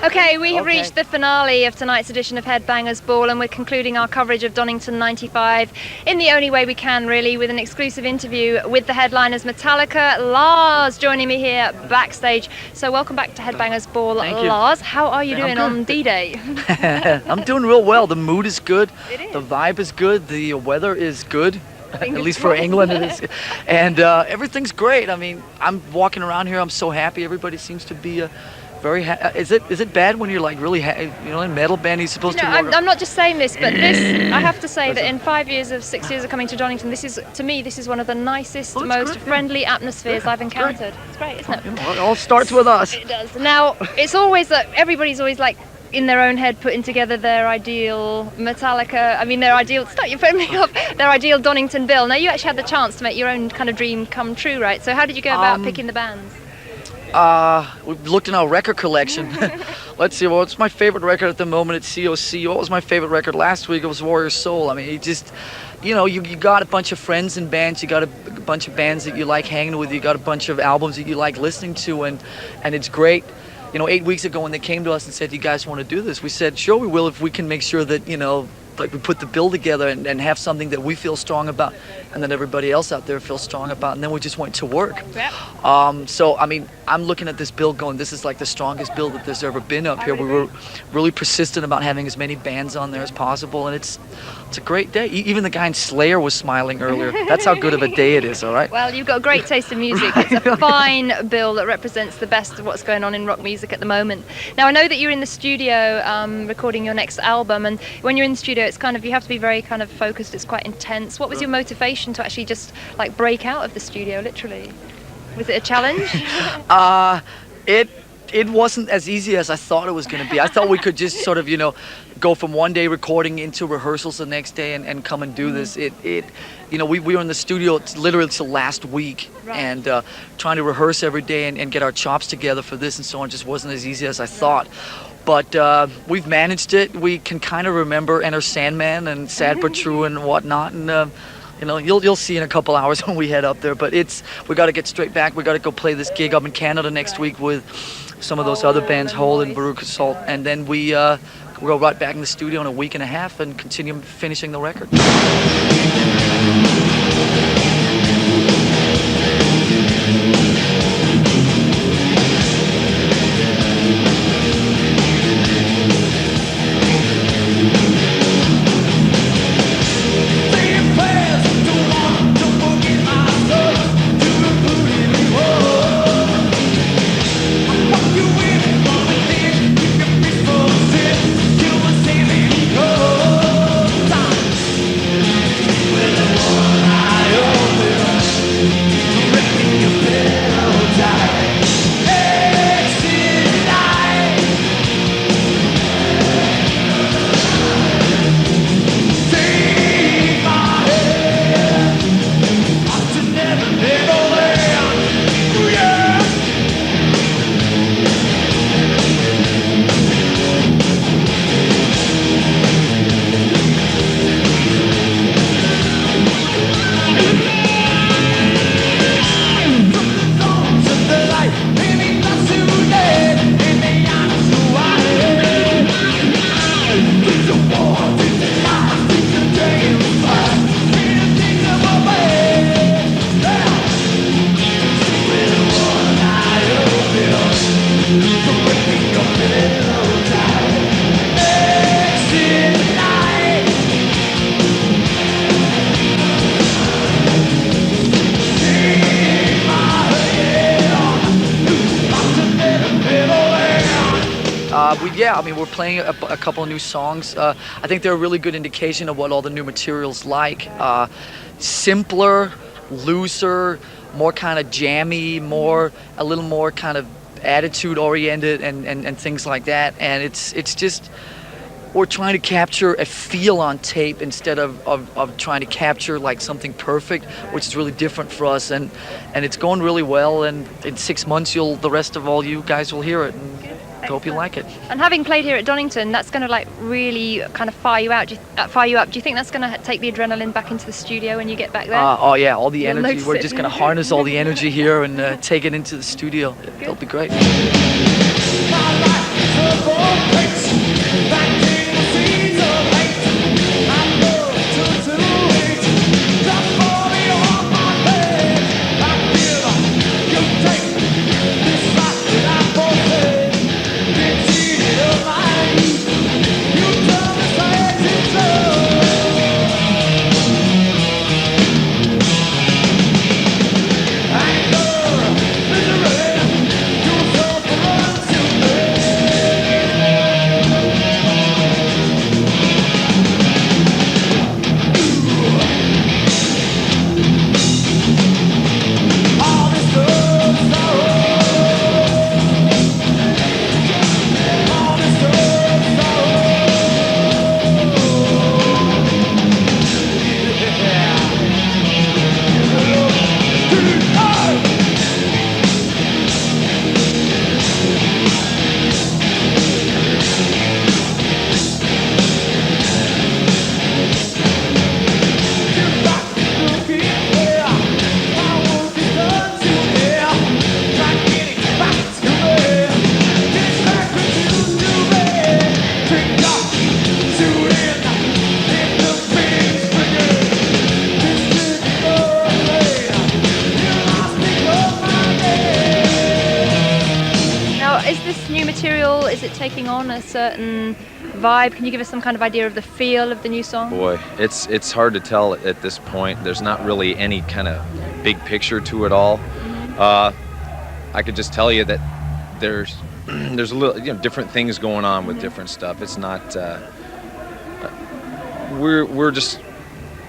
Okay, we have reached the finale of tonight's edition of Headbangers Ball, and we're concluding our coverage of Donington 95 in the only way we can, really, with an exclusive interview with the headliners Metallica. Lars joining me here backstage. So welcome back to Headbangers Ball, Lars. How are you doing on D-Day? I'm doing real well. The mood is good. It is. The vibe is good. The weather is good. At least for England it is. And everything's great. I mean, I'm walking around here. I'm so happy. Everybody seems to be very is it bad when you're like really in metal band you're supposed to I'm not just saying this, but this I have to say that in 6 years of coming to Donington, this is one of the nicest, most friendly atmospheres I've encountered. It's great, isn't it? It all starts with us. It does. Now, it's always that everybody's always like in their own head putting together their ideal Metallica, their ideal Donington bill. Now, you actually had the chance to make your own kind of dream come true, right? So how did you go about picking the bands? We looked in our record collection. Let's see, what's my favorite record at the moment? It's COC. What was my favorite record last week? It was Warrior Soul. I mean, you got a bunch of friends and bands, you got a bunch of bands that you like hanging with, you got a bunch of albums that you like listening to, and it's great. 8 weeks ago when they came to us and said, you guys want to do this? We said, sure we will, if we can make sure that, like we put the bill together and have something that we feel strong about and that everybody else out there feels strong about, and then we just went to work. Yep. So, I mean, I'm looking at this bill going, this is like the strongest bill that there's ever been up here. We were really persistent about having as many bands on there as possible, and it's a great day. Even the guy in Slayer was smiling earlier. That's how good of a day it is, all right? Well, you've got a great taste in music. It's a fine bill that represents the best of what's going on in rock music at the moment. Now, I know that you're in the studio recording your next album, and when you're in the studio, it's kind of, you have to be very kind of focused. It's quite intense. What was your motivation to actually just like break out of the studio, literally? Was it a challenge? It wasn't as easy as I thought it was going to be. I thought we could just sort of, go from one day recording into rehearsals the next day and come and do this. We were in the studio literally till last week, right, and trying to rehearse every day and get our chops together for this and so on just wasn't as easy as I thought. But we've managed it. We can kind of remember Enter Sandman and Sad But True and whatnot, and you'll see in a couple hours when we head up there. But we got to get straight back. We got to go play this gig up in Canada next week with some of those other bands, Hole and Baruch Assault, and then we'll go right back in the studio in a week and a half and continue finishing the record. We're playing a couple of new songs. I think they're a really good indication of what all the new material's like. Simpler, looser, more kind of jammy, a little more kind of attitude-oriented and things like that. And it's just, we're trying to capture a feel on tape instead of trying to capture like something perfect, which is really different for us. And it's going really well. And in 6 months, the rest of all you guys will hear it. And I hope you like it. And having played here at Donington, that's going to like really kind of fire you up. Do you think that's going to take the adrenaline back into the studio when you get back there? Oh yeah, all the energy. We're just going to harness all the energy here and take it into the studio. It'll be great. material? Is it taking on a certain vibe? Can you give us some kind of idea of the feel of the new song? Boy, it's hard to tell at this point. There's not really any kind of big picture to it all. I could just tell you that there's a little, different things going on with different stuff. It's not. We're just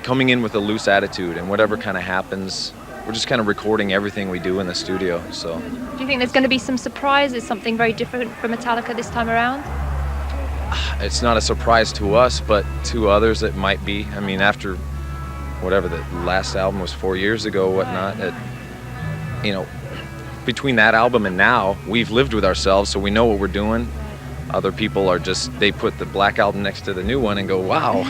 coming in with a loose attitude, and whatever kind of happens, we're just kind of recording everything we do in the studio. So. Do you think there's going to be some surprises, something very different for Metallica this time around? It's not a surprise to us, but to others it might be. I mean, after whatever the last album was 4 years ago, whatnot, between that album and now, we've lived with ourselves, so we know what we're doing. Other people are just, they put the Black Album next to the new one and go, wow,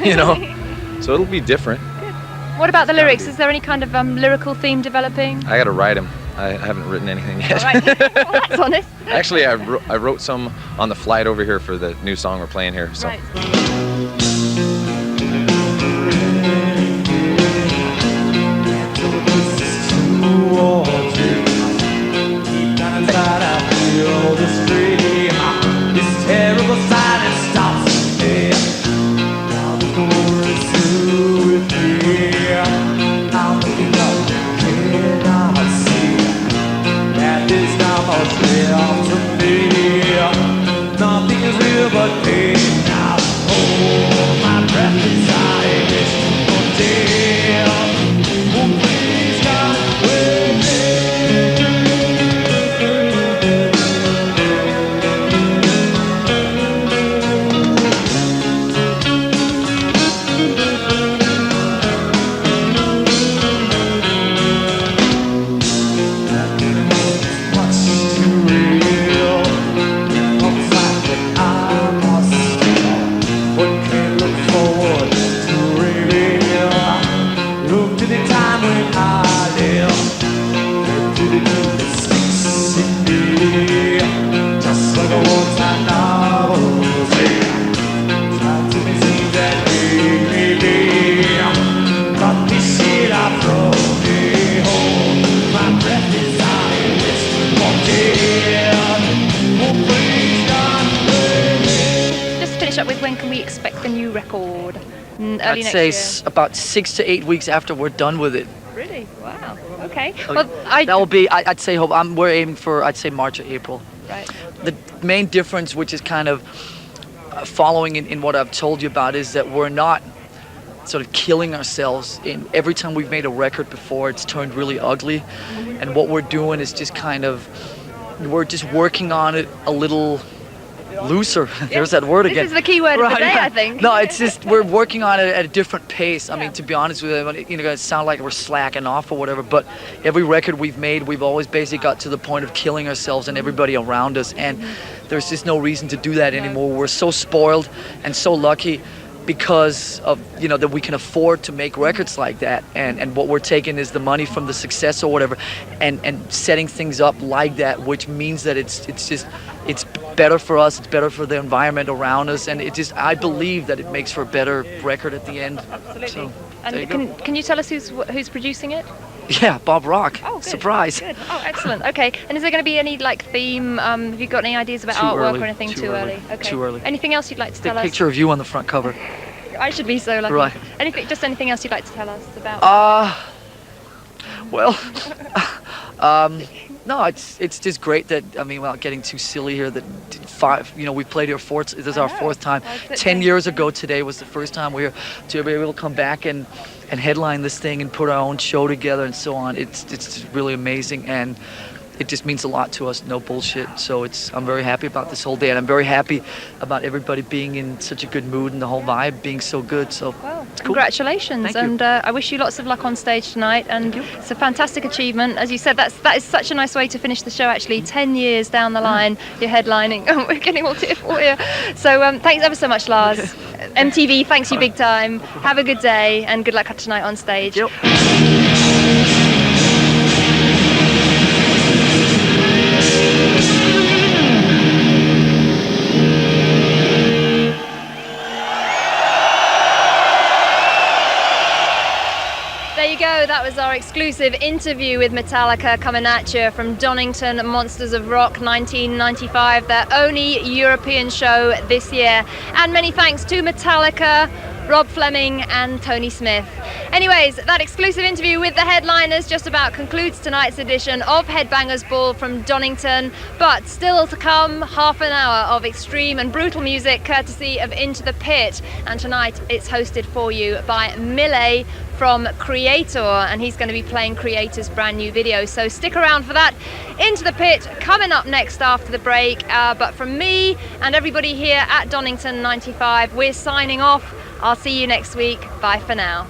So it'll be different. Good. What about the lyrics? Is there any kind of lyrical theme developing? I got to write them. I haven't written anything yet. All right. Well, that's honest. Actually, I wrote some on the flight over here for the new song we're playing here. So. Right. Up with, when can we expect the new record? Early I'd next say year? about 6 to 8 weeks after we're done with it. Really? Wow. Okay. Well, that will be. I'd say. We're aiming for. I'd say March or April. Right. The main difference, which is kind of following in what I've told you about, is that we're not sort of killing ourselves. In every time we've made a record before, it's turned really ugly, and what we're doing is just kind of, we're just working on it a little looser. There's that word again. This is the key word of the day, I think. No, it's just we're working on it at a different pace. I mean, to be honest with you, it sound like we're slacking off or whatever, but every record we've made, we've always basically got to the point of killing ourselves and everybody around us, and there's just no reason to do that anymore. We're so spoiled and so lucky because of, that we can afford to make records like that, and what we're taking is the money from the success or whatever, and setting things up like that, which means that it's better for us, it's better for the environment around us, and I believe that it makes for a better record at the end. Absolutely. So, and can you tell us who's producing it? Yeah, Bob Rock. Oh, good. Surprise. Good. Oh, excellent. Okay. And is there going to be any theme? Have you got any ideas about artwork or anything? Too early. Okay. Too early. Anything else you'd like to tell The us? picture of you on the front cover. I should be so lucky. Right. Anything else you'd like to tell us about? Well, no, it's just great that, without getting too silly here, that we played here this is our fourth time. 10 years ago today was the first time we were to be able to come back and headline this thing and put our own show together and so on. It's really amazing, and it just means a lot to us, no bullshit. So I'm very happy about this whole day, and I'm very happy about everybody being in such a good mood and the whole vibe being so good. So well, it's cool. Congratulations. Thank you. And I wish you lots of luck on stage tonight, and it's a fantastic achievement. As you said, that is such a nice way to finish the show, actually. 10 years down the line, you're headlining. Oh, we're getting all tearful here. So thanks ever so much, Lars. MTV, thanks you big time. Have a good day, and good luck tonight on stage. Yep. There you go. That was our exclusive interview with Metallica coming at you from Donington Monsters of Rock 1995, their only European show this year. And many thanks to Metallica, Rob Fleming and Tony Smith. Anyways, that exclusive interview with the headliners just about concludes tonight's edition of Headbangers Ball from Donington, but still to come, half an hour of extreme and brutal music courtesy of Into the Pit, and tonight it's hosted for you by Millet from Creator, and he's going to be playing Creator's brand new video, so stick around for that. Into the Pit coming up next after the break, but from me and everybody here at Donington 95, we're signing off. I'll see you next week. Bye for now.